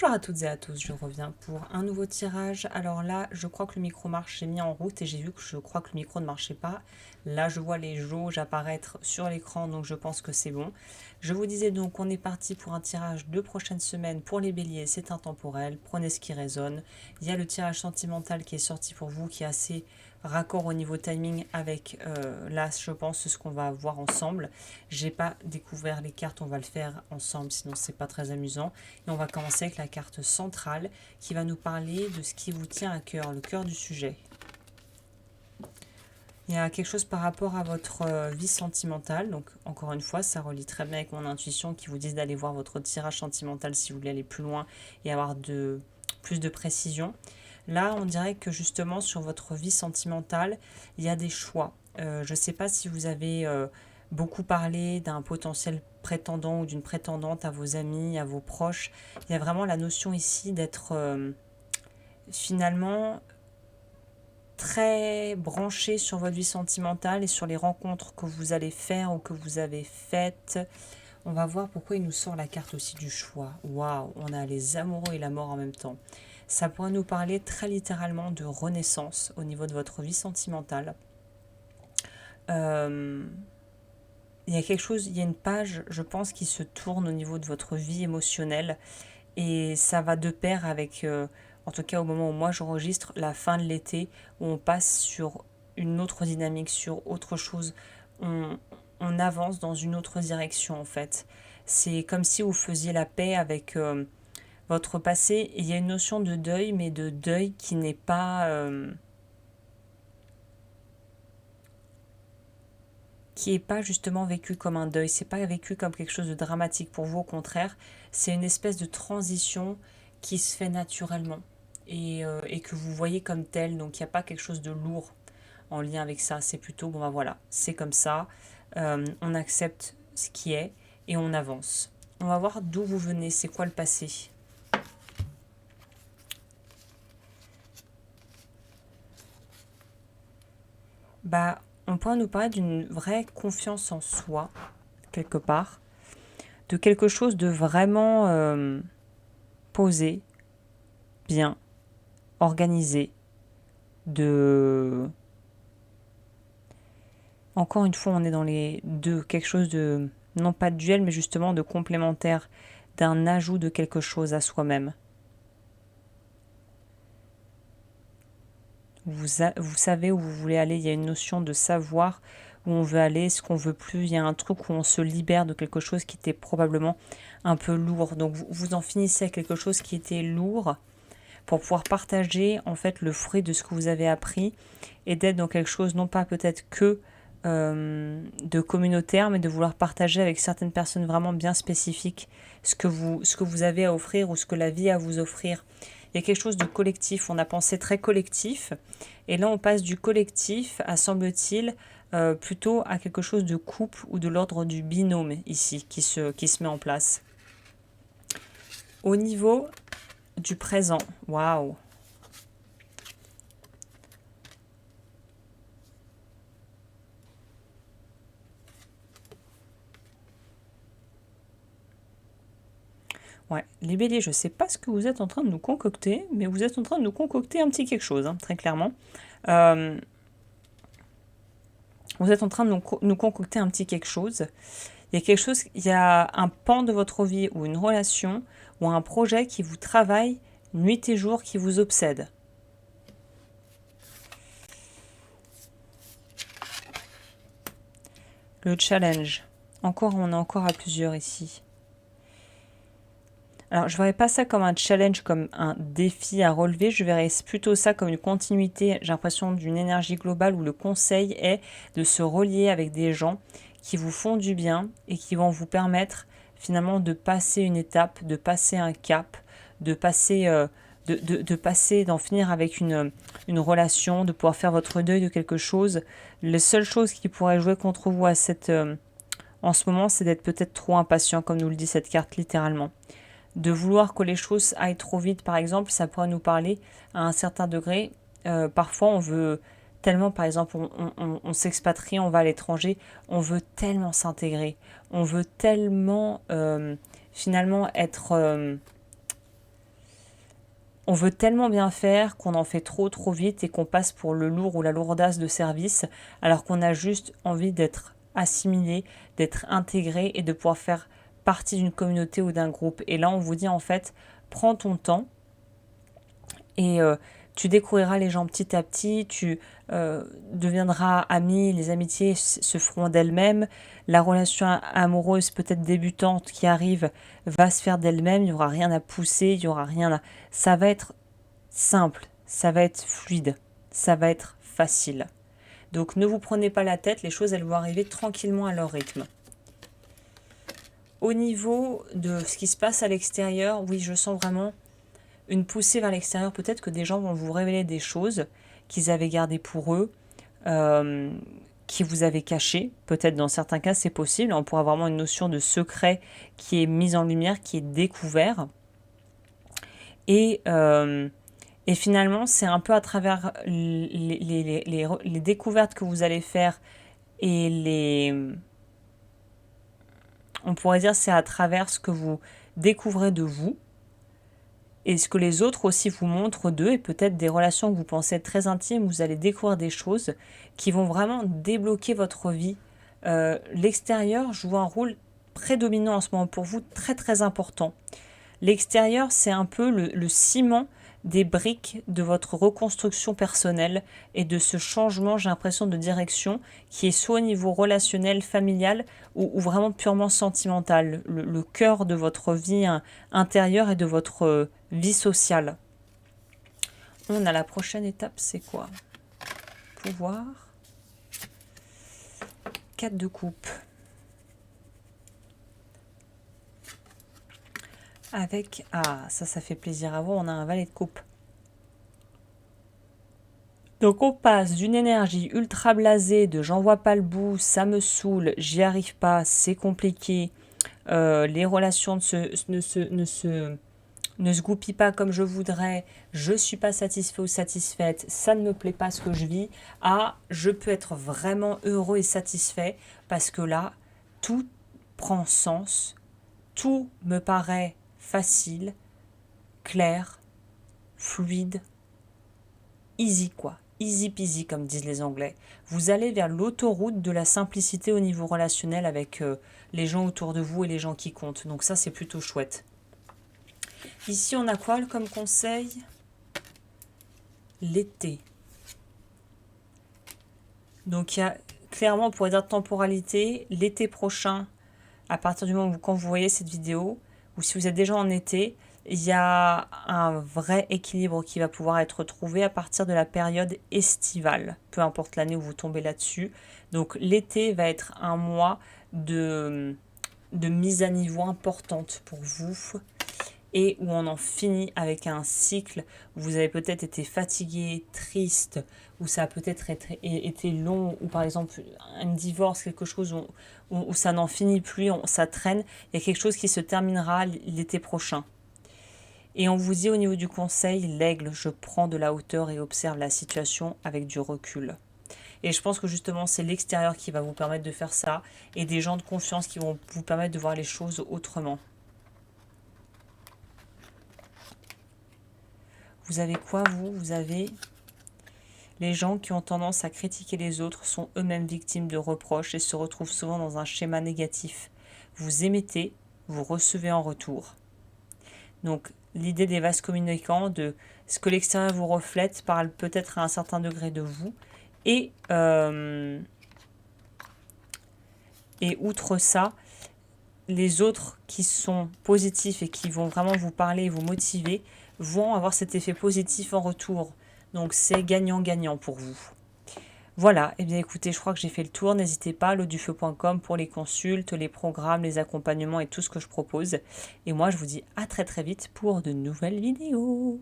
Bonjour à toutes et à tous, je reviens pour un nouveau tirage. Alors là, je crois que le micro marche, j'ai mis en route et j'ai vu que je crois que le micro ne marchait pas. Là, je vois les jauges apparaître sur l'écran, donc je pense que c'est bon. Je vous disais donc, on est parti pour un tirage de prochaine semaine pour les béliers, c'est intemporel, prenez ce qui résonne. Il y a le tirage sentimental qui est sorti pour vous, qui est assez raccord au niveau timing avec là, je pense, ce qu'on va voir ensemble. J'ai pas découvert les cartes, on va le faire ensemble, sinon c'est pas très amusant. Et on va commencer avec la carte centrale qui va nous parler de ce qui vous tient à cœur, le cœur du sujet. Il y a quelque chose par rapport à votre vie sentimentale. Donc, encore une fois, ça relie très bien avec mon intuition qui vous dit d'aller voir votre tirage sentimental si vous voulez aller plus loin et avoir plus de précision. Là, on dirait que justement, sur votre vie sentimentale, il y a des choix. Je ne sais pas si vous avez beaucoup parlé d'un potentiel prétendant ou d'une prétendante à vos amis, à vos proches. Il y a vraiment la notion ici d'être finalement très branché sur votre vie sentimentale et sur les rencontres que vous allez faire ou que vous avez faites. On va voir pourquoi il nous sort la carte aussi du choix. Waouh, on a les amoureux et la mort en même temps. Ça pourrait nous parler très littéralement de renaissance au niveau de votre vie sentimentale. Il y a quelque chose, il y a une page, je pense, qui se tourne au niveau de votre vie émotionnelle et ça va de pair avec, en tout cas au moment où moi j'enregistre, la fin de l'été, où on passe sur une autre dynamique, sur autre chose. On, on avance dans une autre direction en fait. C'est comme si vous faisiez la paix avec votre passé. Et il y a une notion de deuil, mais de deuil qui n'est pas... qui est pas justement vécu comme un deuil, c'est pas vécu comme quelque chose de dramatique pour vous, au contraire, c'est une espèce de transition qui se fait naturellement et que vous voyez comme tel, donc il n'y a pas quelque chose de lourd en lien avec ça, c'est plutôt, bon ben voilà, c'est comme ça, on accepte ce qui est et on avance. On va voir d'où vous venez, c'est quoi le passé. Bah, on pourrait nous parler d'une vraie confiance en soi, quelque part, de quelque chose de vraiment posé, bien, organisé, de... Encore une fois, on est dans les deux, quelque chose de, non pas de duel, mais justement de complémentaire, d'un ajout de quelque chose à soi-même. Vous savez où vous voulez aller, il y a une notion de savoir où on veut aller, ce qu'on veut plus, il y a un truc où on se libère de quelque chose qui était probablement un peu lourd. Donc vous en finissez avec quelque chose qui était lourd pour pouvoir partager en fait le fruit de ce que vous avez appris et d'être dans quelque chose non pas peut-être que de communautaire, mais de vouloir partager avec certaines personnes vraiment bien spécifiques ce que vous avez à offrir ou ce que la vie a à vous offrir. Il y a quelque chose de collectif, on a pensé très collectif, et là on passe du collectif à, semble-t-il, plutôt à quelque chose de couple ou de l'ordre du binôme ici qui se met en place. Au niveau du présent, waouh! Ouais, les béliers, je ne sais pas ce que vous êtes en train de nous concocter, mais vous êtes en train de nous concocter un petit quelque chose, hein, très clairement. Vous êtes en train de nous concocter un petit quelque chose. Il y a un pan de votre vie ou une relation ou un projet qui vous travaille nuit et jour, qui vous obsède. Le challenge. Encore, on est encore à plusieurs ici. Alors, je ne verrais pas ça comme un challenge, comme un défi à relever. Je verrais plutôt ça comme une continuité, j'ai l'impression, d'une énergie globale où le conseil est de se relier avec des gens qui vous font du bien et qui vont vous permettre finalement de passer une étape, de passer un cap, de passer, d'en finir avec une relation, de pouvoir faire votre deuil de quelque chose. Les seules choses qui pourraient jouer contre vous en ce moment, c'est d'être peut-être trop impatient, comme nous le dit cette carte littéralement. De vouloir que les choses aillent trop vite, par exemple, ça pourrait nous parler à un certain degré. Parfois, on veut tellement, par exemple, on s'expatrie, on va à l'étranger, on veut tellement s'intégrer, on veut tellement finalement être On veut tellement bien faire qu'on en fait trop vite et qu'on passe pour le lourd ou la lourdasse de service, alors qu'on a juste envie d'être assimilé, d'être intégré et de pouvoir faire partie d'une communauté ou d'un groupe. Et là, on vous dit en fait, prends ton temps et tu découvriras les gens petit à petit, tu deviendras ami, les amitiés se feront d'elles-mêmes, la relation amoureuse peut-être débutante qui arrive va se faire d'elle-même, il n'y aura rien à pousser, il n'y aura rien à... Ça va être simple, ça va être fluide, ça va être facile. Donc ne vous prenez pas la tête, les choses elles vont arriver tranquillement à leur rythme. Au niveau de ce qui se passe à l'extérieur, oui, je sens vraiment une poussée vers l'extérieur. Peut-être que des gens vont vous révéler des choses qu'ils avaient gardées pour eux, qui vous avaient cachées. Peut-être dans certains cas, c'est possible. On pourra vraiment une notion de secret qui est mise en lumière, qui est découvert. Et finalement, c'est un peu à travers les découvertes que vous allez faire et on pourrait dire c'est à travers ce que vous découvrez de vous et ce que les autres aussi vous montrent d'eux et peut-être des relations que vous pensez être très intimes, vous allez découvrir des choses qui vont vraiment débloquer votre vie. L'extérieur joue un rôle prédominant en ce moment pour vous, très important. L'extérieur, c'est un peu le ciment des briques de votre reconstruction personnelle et de ce changement, j'ai l'impression, de direction qui est soit au niveau relationnel, familial ou vraiment purement sentimental, le cœur de votre vie intérieure et de votre vie sociale. On a la prochaine étape, c'est quoi? Pouvoir. 4 de coupe. Avec, ça fait plaisir à voir, on a un valet de coupe. Donc on passe d'une énergie ultra blasée de j'en vois pas le bout, ça me saoule, j'y arrive pas, c'est compliqué, les relations ne se goupillent pas comme je voudrais, je suis pas satisfait ou satisfaite, ça ne me plaît pas ce que je vis, à je peux être vraiment heureux et satisfait parce que là, tout prend sens, tout me paraît facile, clair, fluide, easy quoi. Easy peasy comme disent les Anglais. Vous allez vers l'autoroute de la simplicité au niveau relationnel avec les gens autour de vous et les gens qui comptent. Donc ça c'est plutôt chouette. Ici on a quoi comme conseil? L'été. Donc il y a clairement, on pourrait dire temporalité, l'été prochain, à partir du moment où quand vous voyez cette vidéo, ou si vous êtes déjà en été, il y a un vrai équilibre qui va pouvoir être trouvé à partir de la période estivale, peu importe l'année où vous tombez là-dessus. Donc l'été va être un mois de mise à niveau importante pour vous et où on en finit avec un cycle où vous avez peut-être été fatigué, triste, où ça a peut-être été long, ou par exemple un divorce, quelque chose où ça n'en finit plus, ça traîne, il y a quelque chose qui se terminera l'été prochain. Et on vous dit au niveau du conseil, l'aigle, je prends de la hauteur et observe la situation avec du recul. Et je pense que justement, c'est l'extérieur qui va vous permettre de faire ça, et des gens de confiance qui vont vous permettre de voir les choses autrement. Vous avez quoi, vous? Vous avez les gens qui ont tendance à critiquer les autres sont eux-mêmes victimes de reproches et se retrouvent souvent dans un schéma négatif. Vous émettez, vous recevez en retour. Donc, l'idée des vases communicants, de ce que l'extérieur vous reflète, parle peut-être à un certain degré de vous. Et outre ça, les autres qui sont positifs et qui vont vraiment vous parler et vous motiver vont avoir cet effet positif en retour. Donc c'est gagnant-gagnant pour vous. Voilà, et bien écoutez, je crois que j'ai fait le tour. N'hésitez pas, lodufeu.com pour les consultes, les programmes, les accompagnements et tout ce que je propose. Et moi, je vous dis à très vite pour de nouvelles vidéos.